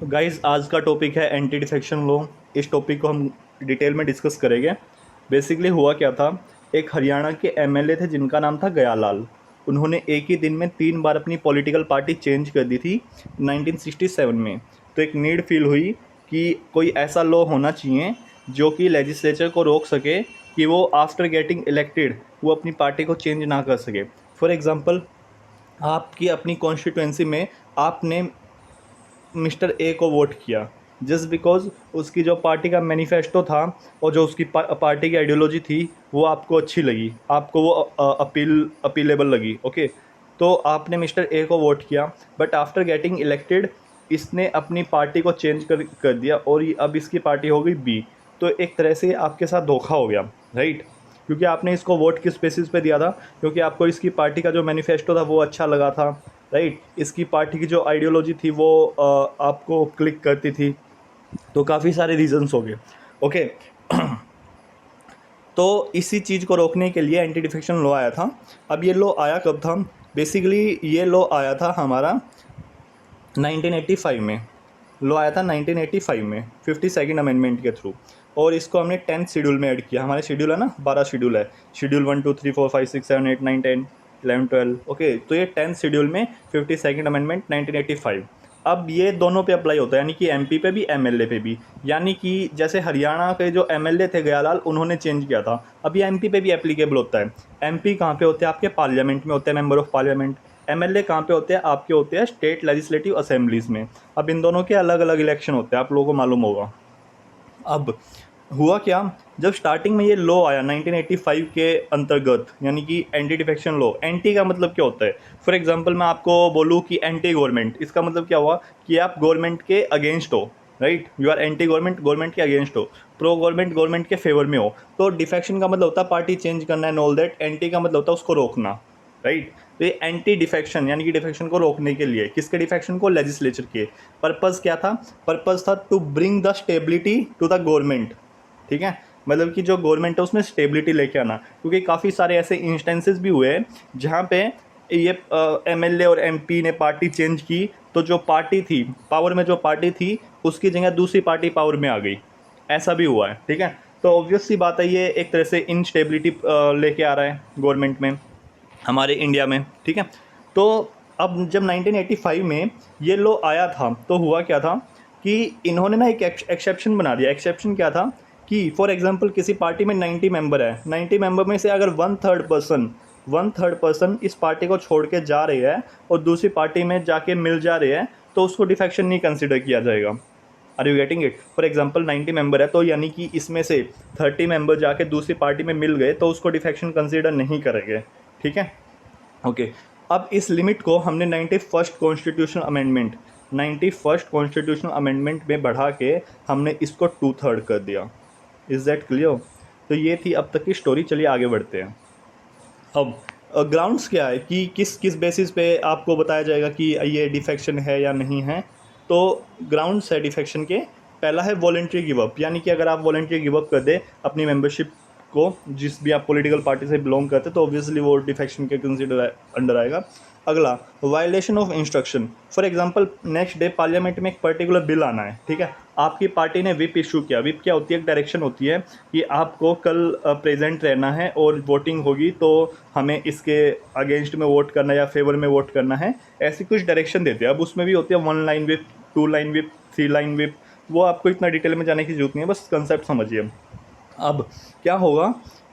Guys आज का topic है एंटी डिफेक्शन लॉ। इस टॉपिक को हम डिटेल में डिस्कस करेंगे। बेसिकली हुआ क्या था, एक हरियाणा के एमएलए थे जिनका नाम था गयालाल। उन्होंने एक ही दिन में 3 बार अपनी पॉलिटिकल पार्टी चेंज कर दी थी 1967 में। तो एक नीड फील हुई कि कोई ऐसा लॉ होना चाहिए जो कि लेजिस्लेचर को रोक सके कि वो आफ्टर गेटिंग इलेक्टेड वो अपनी पार्टी को चेंज ना कर सके। फॉर एग्ज़ाम्पल, आपकी अपनी कॉन्स्टिट्यूंसी में आपने मिस्टर ए को वोट किया जस्ट बिकॉज उसकी जो पार्टी का मैनिफेस्टो था और जो उसकी पार्टी की आइडियोलॉजी थी वो आपको अच्छी लगी, आपको वो अपीलेबल लगी। ओके, तो आपने मिस्टर ए को वोट किया, बट आफ्टर गेटिंग इलेक्टेड इसने अपनी पार्टी को चेंज कर दिया और अब इसकी पार्टी हो गई बी। तो एक तरह से आपके साथ धोखा हो गया, राइट? क्योंकि आपने इसको वोट किस बेसिस पे दिया था? क्योंकि आपको इसकी पार्टी का जो मैनिफेस्टो था वो अच्छा लगा था, राइट? इसकी पार्टी की जो आइडियोलॉजी थी वो आपको क्लिक करती थी। तो काफ़ी सारे रीजंस हो गए। ओके, तो इसी चीज़ को रोकने के लिए एंटी डिफेक्शन लॉ आया था। अब ये लॉ आया कब था? बेसिकली ये लॉ आया था हमारा 1985 में। लॉ आया था 1985 में 52nd अमेंडमेंट के थ्रू, और इसको हमने 10th शेड्यूल में ऐड किया। हमारे शेड्यूल है ना, 12 शेड्यूल है। शेड्यूल 1 2 3 4 5 6 7 8 9 10 11 12। ओके, तो ये 10th शेड्यूल में 52nd अमेंडमेंट 1985। अब ये दोनों पे अप्लाई होता है, यानी कि एमपी पे भी एमएलए पे भी। यानी कि जैसे हरियाणा के जो एमएलए थे गयालाल, उन्होंने चेंज किया था, अब ये एमपी पे भी एप्लीकेबल होता है। एमपी कहाँ पे होते हैं? आपके पार्लियामेंट में होते हैं, मेंबर ऑफ पार्लियामेंट। एमएलए कहाँ पे होते हैं? आपके होते हैं स्टेट लेजिस्लेटिव असेंबलीज में। अब इन दोनों के अलग अलग इलेक्शन होते हैं, आप लोगों को मालूम होगा। अब हुआ क्या, जब स्टार्टिंग में ये लॉ आया 1985 के अंतर्गत, यानी कि एंटी डिफेक्शन लॉ। एंटी का मतलब क्या होता है? फॉर एग्जांपल मैं आपको बोलूँ कि एंटी गवर्नमेंट, इसका मतलब क्या हुआ कि आप गवर्नमेंट के अगेंस्ट हो, right? You are anti government, government के अगेंस्ट हो। प्रो गवर्नमेंट, गवर्नमेंट के फेवर में हो। तो डिफेक्शन का मतलब होता है पार्टी चेंज करना एंड ऑल दैट। एंटी का मतलब होता है उसको रोकना, राइट? तो ये एंटी डिफेक्शन, यानी कि डिफेक्शन को रोकने के लिए, किसके डिफेक्शन को? लेजिस्लेचर के। पर्पज़ क्या था? पर्पज़ था to bring the stability to the government. ठीक है, मतलब कि जो गवर्नमेंट है उसमें स्टेबिलिटी लेके आना। क्योंकि काफ़ी सारे ऐसे इंस्टेंसेस भी हुए हैं जहाँ पे ये एमएलए और एमपी ने पार्टी चेंज की, तो जो पार्टी थी पावर में, जो पार्टी थी उसकी जगह दूसरी पार्टी पावर में आ गई। ऐसा भी हुआ है, ठीक है? तो ऑब्वियस सी बात है, ये एक तरह से इनस्टेबिलिटी लेके आ रहा है गवर्नमेंट में, हमारे इंडिया में, ठीक है? तो अब जब 1985 में ये लॉ आया था तो हुआ क्या था कि इन्होंने ना एक एक्सेप्शन बना दिया। एक्सेप्शन क्या था कि फॉर एग्जांपल किसी पार्टी में 90 मेंबर है, 90 मेंबर में से अगर वन थर्ड पर्सन इस पार्टी को छोड़ के जा रहे हैं और दूसरी पार्टी में जाके मिल जा रहे हैं, तो उसको डिफेक्शन नहीं कंसिडर किया जाएगा। Are you getting it? For example 90 member है, तो यानी कि इसमें से 30 मेंबर जाके दूसरी पार्टी में मिल गए तो उसको डिफेक्शन कंसिडर नहीं करेंगे, ठीक है? ओके, अब इस लिमिट को हमने 91st कॉन्स्टिट्यूशनल अमेंडमेंट में बढ़ा के हमने इसको 2/3 कर दिया। Is that clear? तो ये थी अब तक की स्टोरी। चलिए आगे बढ़ते हैं। अब ग्राउंड्स क्या है कि किस किस बेसिस पे आपको बताया जाएगा कि ये डिफेक्शन है या नहीं है। तो ग्राउंड्स है डिफेक्शन के। पहला है वॉलेंट्री गिव अप, यानी कि अगर आप वॉलेंट्री गिव अप कर दे अपनी मेंबरशिप को, जिस भी आप पॉलिटिकल पार्टी से बिलोंग करते, तो ऑब्वियसली वो डिफेक्शन के कंसिडर अंडर आएगा। अगला, violation of instruction. For example next day parliament में एक पर्टिकुलर बिल आना है, ठीक है? आपकी पार्टी ने विप इशू किया। विप क्या होती है? एक डायरेक्शन होती है कि आपको कल प्रेजेंट रहना है और वोटिंग होगी तो हमें इसके अगेंस्ट में वोट करना या फेवर में वोट करना है, ऐसी कुछ डायरेक्शन देते हैं। अब उसमें भी होती है 1 line whip, 2 line whip, 3 line whip. वो आपको इतना डिटेल में जाने की जरूरत नहीं है, बस कंसेप्ट समझिए। अब क्या होगा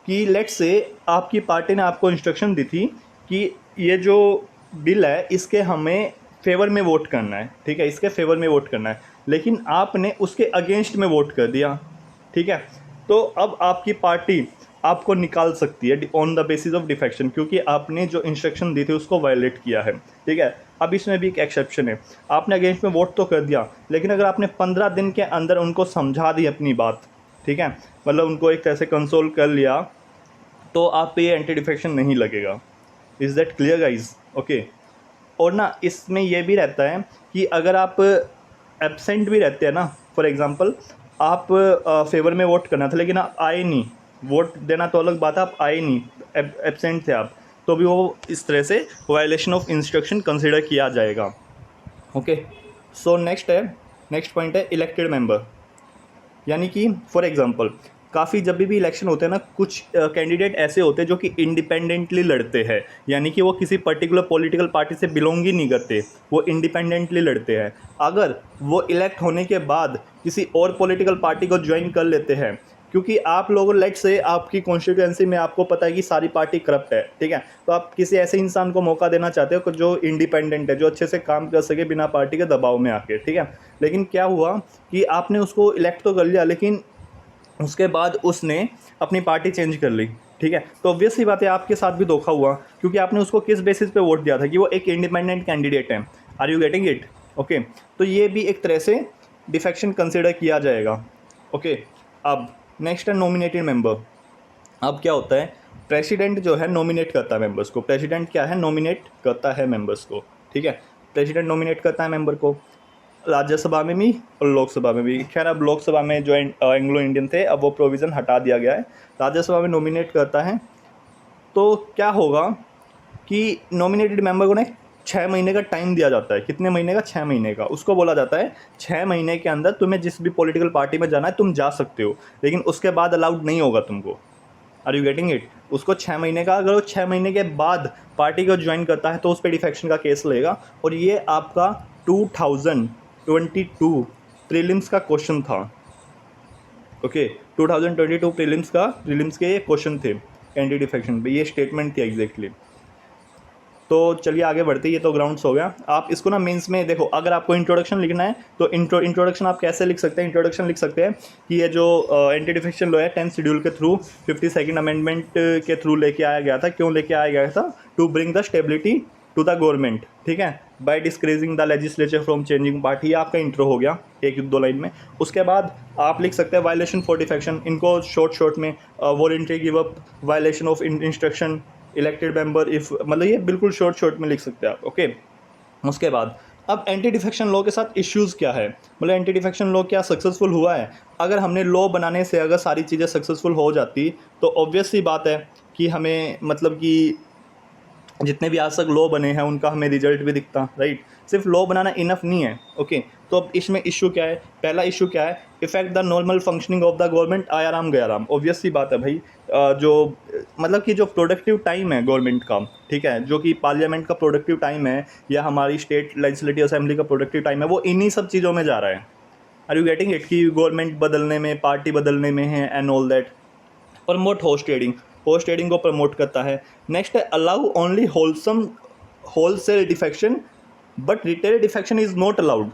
कि लेट्स से आपकी पार्टी ने आपको इंस्ट्रक्शन दी थी कि ये जो बिल है इसके हमें फेवर में वोट करना है, ठीक है? इसके फेवर में वोट करना है, लेकिन आपने उसके अगेंस्ट में वोट कर दिया, ठीक है? तो अब आपकी पार्टी आपको निकाल सकती है on the basis of defection, क्योंकि आपने जो इंस्ट्रक्शन दी थी उसको वायलेट किया है, ठीक है? अब इसमें भी एक एक्सेप्शन है। आपने अगेंस्ट में वोट तो कर दिया, लेकिन अगर आपने 15 दिन के अंदर उनको समझा दी अपनी बात, ठीक है, मतलब उनको एक तरह से कंसोल कर लिया, तो आप पे ये एंटी डिफेक्शन नहीं लगेगा। Is that clear guys? Okay. और ना इसमें यह भी रहता है कि अगर आप एब्सेंट भी रहते हैं ना, फॉर एग्जांपल आप फेवर में वोट करना था लेकिन आप आए नहीं, वोट देना तो अलग बात है, आप आए नहीं, एब्सेंट थे आप, तो भी वो इस तरह से वायलेशन ऑफ इंस्ट्रक्शन कंसिडर किया जाएगा। ओके, सो नेक्स्ट है नेक्स्ट पॉइंट है इलेक्टेड मेंबर, यानी कि फॉर एग्जांपल काफ़ी जब भी इलेक्शन होते हैं ना, कुछ कैंडिडेट ऐसे होते हैं जो कि इंडिपेंडेंटली लड़ते हैं, यानी कि वो किसी पर्टिकुलर पॉलिटिकल पार्टी से बिलोंग ही नहीं करते, वो इंडिपेंडेंटली लड़ते हैं। अगर वो इलेक्ट होने के बाद किसी और पॉलिटिकल पार्टी को ज्वाइन कर लेते हैं, क्योंकि आप लोगों लेट से आपकी कॉन्स्टिट्यूएंसी में आपको पता है कि सारी पार्टी करप्ट है, ठीक है, तो आप किसी ऐसे इंसान को मौका देना चाहते हो जो इंडिपेंडेंट है, जो अच्छे से काम कर सके बिना पार्टी के दबाव में आके, ठीक है। लेकिन क्या हुआ कि आपने उसको इलेक्ट तो कर लिया, लेकिन उसके बाद उसने अपनी पार्टी चेंज कर ली, ठीक है, तो ऑब्वियस सी बात है आपके साथ भी धोखा हुआ, क्योंकि आपने उसको किस बेसिस पे वोट दिया था कि वो एक इंडिपेंडेंट कैंडिडेट है। Are you getting it? Okay, तो ये भी एक तरह से डिफेक्शन कंसिडर किया जाएगा। ओके, अब नेक्स्ट है नॉमिनेटेड मेंबर। अब क्या होता है, प्रेसिडेंट जो है नॉमिनेट करता है मेंबर्स को। प्रेसिडेंट क्या है, नॉमिनेट करता है मेंबर्स को, ठीक है, प्रेसिडेंट नॉमिनेट करता है मेंबर को, राज्यसभा में भी और लोकसभा में भी। खैर अब लोकसभा में जो एंग्लो इंडियन थे, अब वो प्रोविज़न हटा दिया गया है, राज्यसभा में नॉमिनेट करता है। तो क्या होगा कि नॉमिनेटेड मेंबर को ना 6 महीने का टाइम दिया जाता है। कितने महीने का? 6 महीने का। उसको बोला जाता है 6 महीने के अंदर तुम्हें जिस भी पॉलिटिकल पार्टी में जाना है तुम जा सकते हो, लेकिन उसके बाद अलाउड नहीं होगा तुमको। Are you getting it? उसको 6 महीने का, अगर वो 6 महीने के बाद पार्टी को ज्वाइन करता है तो उस पर डिफेक्शन का केस लगेगा। और ये आपका 2022 प्रीलिम्स का क्वेश्चन था। ओके, 2022 प्रीलिम्स के ये क्वेश्चन थे एंटी डिफेक्शन पे, ये स्टेटमेंट थी एग्जैक्टली। तो चलिए आगे बढ़ते हैं, ये तो ग्राउंड्स हो गया। आप इसको ना मेंस में देखो, अगर आपको इंट्रोडक्शन लिखना है तो इंट्रोडक्शन आप कैसे लिख सकते हैं? इंट्रोडक्शन लिख सकते हैं कि ये जो एंटी डिफेक्शन लॉ है 10th शेड्यूल के थ्रू 52nd अमेंडमेंट के थ्रू लेके आया गया था। क्यों लेके आया गया था? To bring the stability to the government, ठीक है, by discouraging the legislature from changing party. आपका इंट्रो हो गया एक दो लाइन में। उसके बाद आप लिख सकते हैं वायलेशन फॉर डिफेक्शन, इनको शॉर्ट में voluntary give up, violation of instruction, elected member if, मतलब ये बिल्कुल शॉर्ट में लिख सकते हैं आप। ओके, उसके बाद अब एंटी डिफेक्शन लॉ के साथ इश्यूज़ क्या है, मतलब एंटी डिफेक्शन लॉ क्या सक्सेसफुल हुआ है? अगर हमने लॉ बनाने से अगर सारी चीज़ें सक्सेसफुल हो जाती तो ऑब्वियस सी बात है कि हमें, मतलब कि जितने भी आज तक लॉ बने हैं उनका हमें रिजल्ट भी दिखता, राइट। सिर्फ लॉ बनाना इनफ नहीं है। ओके, तो अब इसमें इशू क्या है? पहला इशू क्या है? Effect the normal functioning of the government, Aayaram Gayaram. Obvious सी बात है भाई, जो मतलब कि जो प्रोडक्टिव टाइम है गवर्नमेंट का, ठीक है, जो कि पार्लियामेंट का प्रोडक्टिव टाइम है या हमारी स्टेट लेजिस्लेटिव असेंबली का प्रोडक्टिव टाइम है, वो इन्हीं सब चीज़ों में जा रहा है। Are you getting it? कि गवर्नमेंट बदलने में, पार्टी बदलने में है and all that. Promote horse trading, horse trading को प्रमोट करता है। नेक्स्ट है allow only wholesale defection but retail defection is not allowed.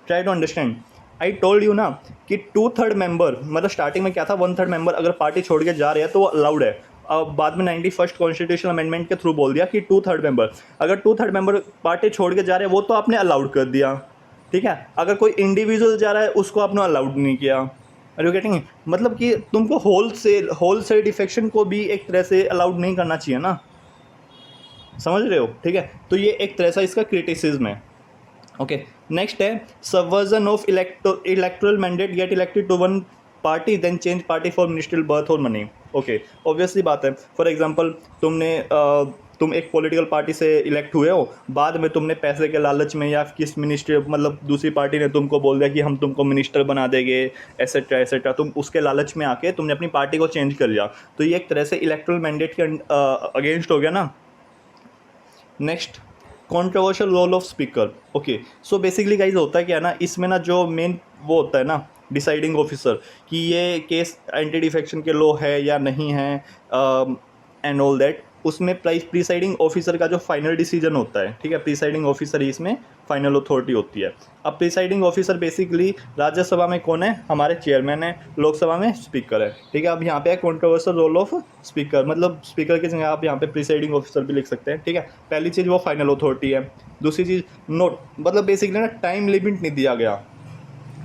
Try to understand. I told you ना कि 2/3 मेंबर, मतलब स्टार्टिंग में क्या था, 1/3 मेंबर अगर पार्टी छोड़ के जा रहे हैं तो वो अलाउड है। अब बाद में 91st कॉन्स्टिट्यूशनल अमेंडमेंट के थ्रू बोल दिया कि 2/3 मेंबर, अगर 2/3 मेंबर पार्टी छोड़ के जा रहे हैं वो तो आपने अलाउड कर दिया, ठीक है। अगर कोई इंडिविजुअल जा रहा है उसको आपने अलाउड नहीं किया। Are you getting? मतलब कि तुमको होलसेल डिफेक्शन को भी एक तरह से अलाउड नहीं करना चाहिए ना, समझ रहे हो? ठीक है, तो ये एक तरह से इसका क्रिटिसिज्म है। ओके, नेक्स्ट है subversion of electoral mandate, get elected to one party then change party for ministerial berth और मनी। ओके, ऑब्वियसली बात है, फॉर एग्जांपल तुम एक पॉलिटिकल पार्टी से इलेक्ट हुए हो, बाद में तुमने पैसे के लालच में या किस मिनिस्ट्री, मतलब दूसरी पार्टी ने तुमको बोल दिया कि हम तुमको मिनिस्टर बना देंगे एसेट्रा एसेट्रा, तुम उसके लालच में आके तुमने अपनी पार्टी को चेंज कर लिया, तो ये एक तरह से इलेक्टोरल मैंडेट के अगेंस्ट हो गया ना। Next, controversial role of speaker. Okay, so basically guys होता है क्या है ना, इसमें ना जो मेन वो होता है ना डिसाइडिंग ऑफिसर कि ये केस एंटी डिफेक्शन के लॉ है या नहीं है एंड ऑल दैट, उसमें प्रिसाइडिंग ऑफिसर का जो फाइनल डिसीजन होता है, ठीक है, प्रिसाइडिंग ऑफिसर ही इसमें फाइनल अथॉरिटी होती है। अब प्रिसाइडिंग ऑफिसर बेसिकली राज्यसभा में कौन है? हमारे चेयरमैन है, लोकसभा में स्पीकर है, ठीक है। अब यहाँ पे है कॉन्ट्रोवर्शियल रोल ऑफ स्पीकर, मतलब स्पीकर की जगह आप यहाँ पे प्रिसाइडिंग ऑफिसर भी लिख सकते हैं, ठीक है। पहली चीज़ वो फाइनल अथॉरिटी है, दूसरी चीज़ नोट, मतलब बेसिकली ना टाइम लिमिट नहीं दिया गया,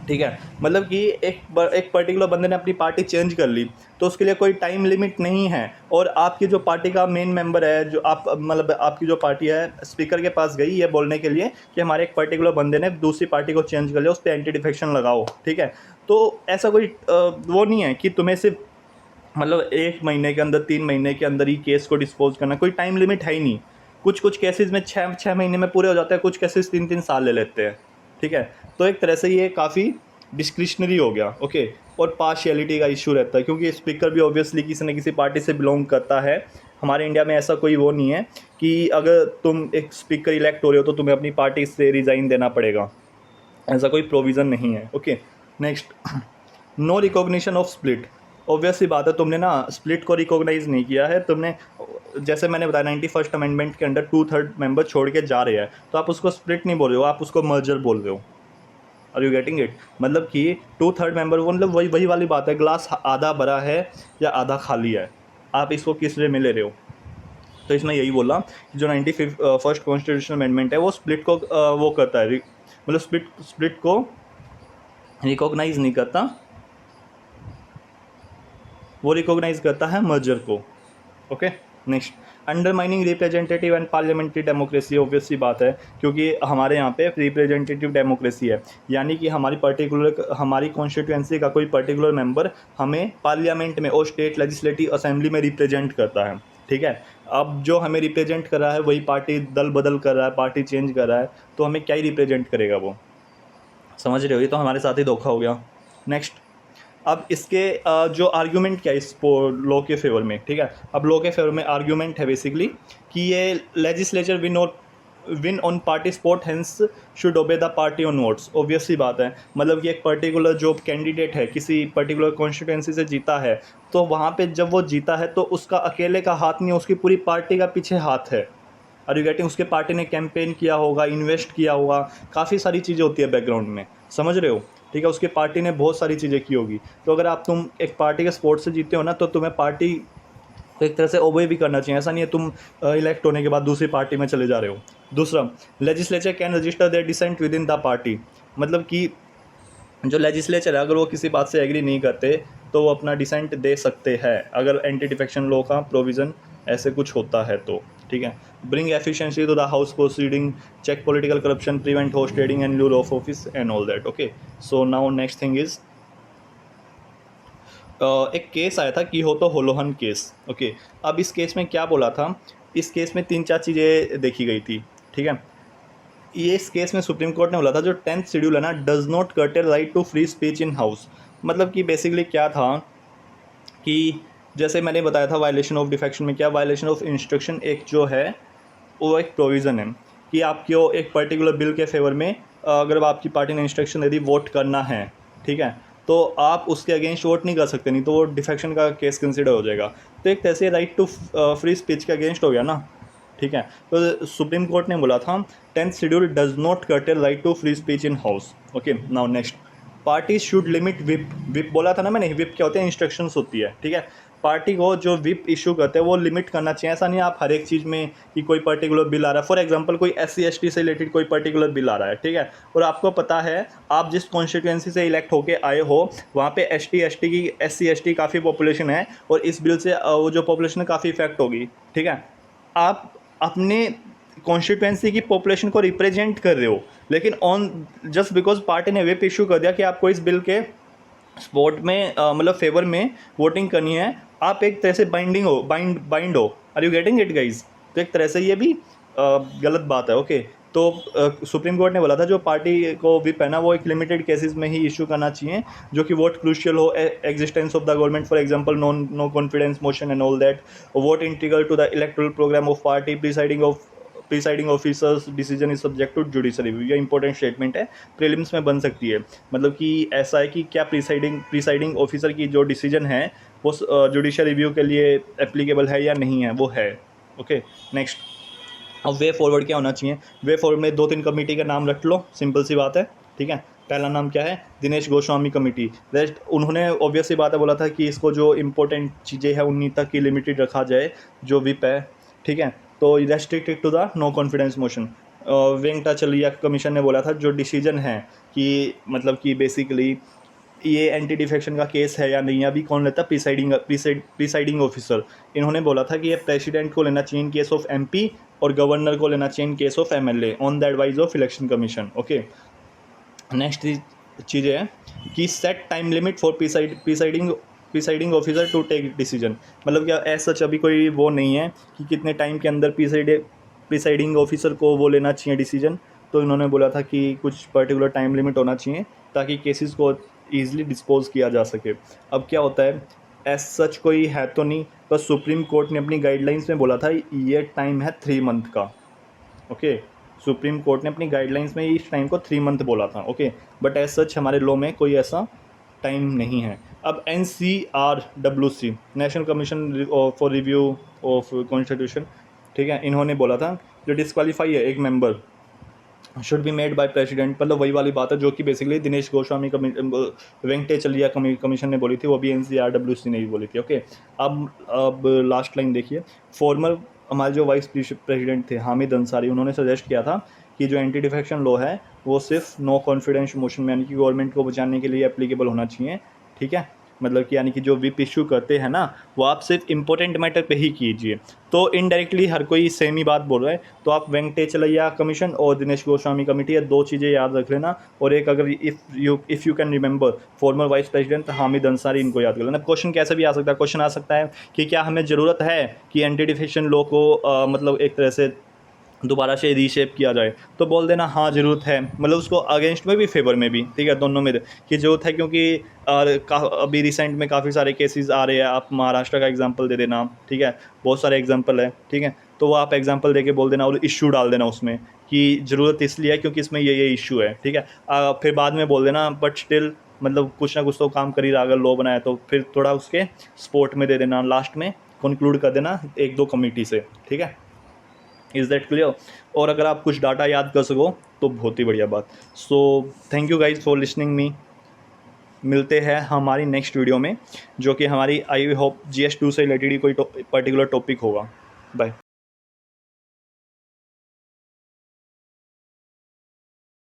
ठीक है, मतलब कि एक पर्टिकुलर बंदे ने अपनी पार्टी चेंज कर ली तो उसके लिए कोई टाइम लिमिट नहीं है, और आपकी जो पार्टी का मेन मेंबर है, जो आप मतलब आपकी जो पार्टी है, स्पीकर के पास गई ये बोलने के लिए कि हमारे एक पर्टिकुलर बंदे ने दूसरी पार्टी को चेंज कर लिया, उस पर एंटी डिफेक्शन लगाओ, ठीक है। तो ऐसा कोई वो नहीं है कि तुम्हें सिर्फ मतलब 1 महीने के अंदर, 3 महीने के अंदर ही केस को डिस्पोज करना, कोई टाइम लिमिट है ही नहीं। कुछ केसेस में 6 महीने में पूरे हो जाते हैं, कुछ केसेस 3 साल ले लेते हैं, ठीक है। तो एक तरह से ये काफ़ी डिस्क्रिशनरी हो गया, ओके। और पार्शियलिटी का इशू रहता है, क्योंकि स्पीकर भी ऑब्वियसली किसी न किसी पार्टी से बिलोंग करता है। हमारे इंडिया में ऐसा कोई वो नहीं है कि अगर तुम एक स्पीकर इलेक्ट हो रहे हो तो तुम्हें अपनी पार्टी से रिज़ाइन देना पड़ेगा, ऐसा कोई प्रोविज़न नहीं है, okay. Next, no recognition of split. Obvious सी बात है, तुमने ना स्प्लिट को रिकॉग्नाइज नहीं किया है। तुमने, जैसे मैंने बताया 91st अमेंडमेंट के अंडर 2/3 मेंबर छोड़ के जा रहे हैं, तो आप उसको स्प्लिट नहीं बोल रहे हो, आप उसको मर्जर बोल रहे हो। Are you getting it? मतलब कि 2/3 मेंबर, मतलब वही वाली बात है, ग्लास आधा भरा है या आधा खाली है, आप इसको किस वे में ले रहे हो। तो इसमें यही बोला कि जो 91st कॉन्स्टिट्यूशनल अमेंडमेंट है वो स्प्लिट को वो करता है, मतलब स्प्लिट को रिकॉग्नाइज नहीं करता, वो रिकॉग्नाइज करता है मर्जर को, okay. Next, undermining representative and parliamentary democracy. Obvious सी बात है, क्योंकि हमारे यहाँ पे रिप्रेजेंटेटिव डेमोक्रेसी है, यानी कि हमारी कॉन्स्टिट्यूएंसी का कोई पर्टिकुलर मेंबर हमें पार्लियामेंट में और स्टेट लेजिस्लेटिव असेंबली में रिप्रेजेंट करता है, ठीक है। अब जो हमें रिप्रेजेंट कर रहा है वही पार्टी दल बदल कर रहा है, पार्टी चेंज कर रहा है, तो हमें क्या ही रिप्रेजेंट करेगा वो, समझ रहे हो? ये तो हमारे साथ ही धोखा हो गया। नेक्स्ट, अब इसके जो आर्ग्यूमेंट क्या है इस लॉ के फेवर में, ठीक है। अब लॉ के फेवर में आर्ग्यूमेंट है बेसिकली कि ये legislature win on party support, hence should obey the party on votes. Obvious सी बात है, मतलब कि एक पर्टिकुलर जो कैंडिडेट है किसी पर्टिकुलर कॉन्स्टिट्यूएंसी से जीता है, तो वहाँ पे जब वो जीता है तो उसका अकेले का हाथ नहीं है, उसकी पूरी पार्टी का पीछे हाथ है। Are you getting? उसके पार्टी ने कैंपेन किया होगा, इन्वेस्ट किया होगा, काफ़ी सारी चीज़ें होती है बैकग्राउंड में, समझ रहे हो? ठीक है, उसके पार्टी ने बहुत सारी चीज़ें की होगी। तो अगर आप तुम एक पार्टी के सपोर्ट से जीते हो ना, तो तुम्हें पार्टी को एक तरह से ओबे भी करना चाहिए। ऐसा नहीं है तुम इलेक्ट होने के बाद दूसरी पार्टी में चले जा रहे हो। दूसरा, legislature can register their dissent within the party. मतलब कि जो लेजिस्लेचर है अगर वो किसी बात से एग्री नहीं करते तो वो अपना डिसेंट दे सकते हैं, अगर एंटी डिफेक्शन लॉ का प्रोविज़न ऐसे कुछ होता है तो, ठीक है। Bring efficiency to the house proceeding, check political corruption, prevent होस्ट trading and lure of office and all that, okay. So now next thing is, एक केस आया था कियोटो होलोहन केस, ओके। अब इस केस में क्या बोला था, इस केस में 3-4 चीज़ें देखी गई थी, ठीक है। ये इस केस में सुप्रीम कोर्ट ने बोला था जो 10th शेड्यूल है ना, does not curtail right to free speech in house. मतलब कि बेसिकली क्या था कि जैसे मैंने बताया था वायलेशन ऑफ डिफेक्शन में क्या, वायलेशन ऑफ इंस्ट्रक्शन एक जो है वो एक प्रोविज़न है कि आपको एक पर्टिकुलर बिल के फेवर में अगर आपकी पार्टी ने इंस्ट्रक्शन दे दी वोट करना है, ठीक है, तो आप उसके अगेंस्ट वोट नहीं कर सकते, नहीं तो वो डिफेक्शन का केस कंसिडर हो जाएगा। तो एक तरह से राइट टू फ्री स्पीच के अगेंस्ट हो गया ना, ठीक है। तो सुप्रीम कोर्ट ने बोला था 10th schedule does not curtail right to free speech in house, okay. Now next, party should limit whip. Whip बोला था ना मैंने, विप क्या होते हैं, इंस्ट्रक्शंस होती है, ठीक है। पार्टी को जो विप इशू करते हैं वो लिमिट करना चाहिए। ऐसा नहीं आप हर एक चीज़ में कि कोई पर्टिकुलर बिल आ रहा है, फॉर एग्जांपल कोई SC/ST से रिलेटेड कोई पर्टिकुलर बिल आ रहा है, ठीक है, और आपको पता है आप जिस कॉन्स्टिट्यूएंसी से इलेक्ट होके आए हो वहाँ पे ST/ST की SC/ST काफ़ी पॉपुलेशन है और इस बिल से वो जो पॉपुलेशन है काफ़ी इफेक्ट होगी, ठीक है। आप अपने कॉन्स्टिट्यूएंसी की पॉपुलेशन को रिप्रेजेंट कर रहे हो, लेकिन ऑन जस्ट बिकॉज पार्टी ने व्हिप इशू कर दिया कि आपको इस बिल के स्पोर्ट में मतलब फेवर में वोटिंग करनी है, आप एक तरह से बाइंड हो। Are you getting it guys? तो एक तरह से ये भी गलत बात है, ओके। तो सुप्रीम कोर्ट ने बोला था जो पार्टी को व्हिप है ना वो एक लिमिटेड केसेस में ही इशू करना चाहिए जो कि वोट क्रूशियल हो existence of the government, for example no confidence motion and all that, vote integral to the electoral programme of party, presiding officers decision is subject to judicial review. ये important statement है, prelims में बन सकती है। मतलब कि ऐसा है कि क्या प्रीसाइडिंग ऑफिसर की जो डिसीजन है वो जुडिशल रिव्यू के लिए एप्लीकेबल है या नहीं है, वो है, ओके। नेक्स्ट, अब वे फॉरवर्ड क्या होना चाहिए? वे फॉरवर्ड में 2-3 कमेटी का नाम रख लो, सिंपल सी बात है, ठीक है। पहला नाम क्या है? दिनेश गोस्वामी कमेटी। रेस्ट उन्होंने ऑब्वियस सी बात है बोला था कि इसको जो इंपॉर्टेंट चीज़ें हैं उन्हीं तक ही लिमिटेड रखा जाए जो विप है, ठीक है। तो restricted to the no confidence motion. Venkatachaliah commission ने बोला था जो डिसीजन है कि मतलब कि बेसिकली ये एंटी डिफेक्शन का केस है या नहीं, अभी कौन लेता है? Presiding officer. इन्होंने बोला था कि ये प्रेसिडेंट को लेना चाहिए इन केस ऑफ MP और गवर्नर को लेना चाहिए in case of MLA on the advice of election commission, okay. Next चीज़ है कि set time limit for presiding officer to take decision. मतलब क्या ऐसा सच अभी कोई वो नहीं है कि कितने टाइम के अंदर प्रीसाइडिंग ऑफिसर को वो लेना चाहिए डिसीजन, तो इन्होंने बोला था कि कुछ पर्टिकुलर टाइम लिमिट होना चाहिए ताकि केसेस को ईज़िली डिस्पोज किया जा सके। अब क्या होता है, एज सच कोई है तो नहीं, पर सुप्रीम कोर्ट ने अपनी गाइडलाइंस में बोला था ये टाइम है 3 मंथ का। ओके, सुप्रीम कोर्ट ने अपनी गाइडलाइंस में इस टाइम को 3 मंथ बोला था। ओके, बट एज सच हमारे लॉ में कोई ऐसा टाइम नहीं है। अब NCRWC, national commission for review of constitution, ठीक है, इन्होंने बोला था जो डिस्क्वालीफाई है एक member should be made by president, मतलब वही वाली बात है जो कि बेसिकली दिनेश गोस्वामी वेंकटेचलिया कमीशन ने बोली थी, वो भी NCRWC ने ही बोली थी। ओके, अब लास्ट लाइन देखिए, फॉर्मर हमारे जो वाइस प्रेसिडेंट थे हामिद अंसारी, उन्होंने सजेस्ट किया था कि जो एंटी डिफेक्शन लॉ है वो सिर्फ नो कॉन्फिडेंस मोशन में, यानी कि गवर्नमेंट को बचाने के लिए एप्लीकेबल होना चाहिए। ठीक है, मतलब कि यानी कि जो विप इशू करते हैं ना, वो आप सिर्फ इंपॉर्टेंट मैटर पे ही कीजिए। तो इनडायरेक्टली हर कोई सेम ही बात बोल रहा है, तो आप वेंकटेचलैया कमीशन और दिनेश गोस्वामी कमेटी, ये 2 चीज़ें याद रख लेना। और एक अगर if you can remember farmer vice president Hamid Ansari, इनको याद कर लेना। क्वेश्चन कैसे भी आ सकता है, क्वेश्चन आ सकता है कि क्या हमें ज़रूरत है कि एंटी डिफेक्शन लॉ को मतलब एक तरह से दोबारा से रीशेप किया जाए, तो बोल देना हाँ ज़रूरत है, मतलब उसको अगेंस्ट में भी फेवर में भी, ठीक है, दोनों में की ज़रूरत है। क्योंकि अभी रिसेंट में काफ़ी सारे केसेस आ रहे हैं, आप महाराष्ट्र का एग्जांपल दे देना, ठीक है, बहुत सारे एग्जांपल है, ठीक है, तो वो आप एग्जांपल दे के बोल देना और इशू डाल देना उसमें कि ज़रूरत इसलिए है क्योंकि इसमें ये इशू है, ठीक है। फिर बाद में बोल देना बट स्टिल मतलब कुछ ना कुछ तो काम कर ही रहा, अगर लॉ बनाया तो फिर थोड़ा उसके सपोर्ट में दे देना, लास्ट में कंक्लूड कर देना 1-2 कमेटी से, ठीक है। Is that clear? और अगर आप कुछ डाटा याद कर सको तो बहुत ही बढ़िया बात। So thank you guys for listening me. मिलते हैं हमारी नेक्स्ट वीडियो में, जो कि हमारी आई होप GS2 से रिलेटेड ही कोई पर्टिकुलर टॉपिक होगा। बाय।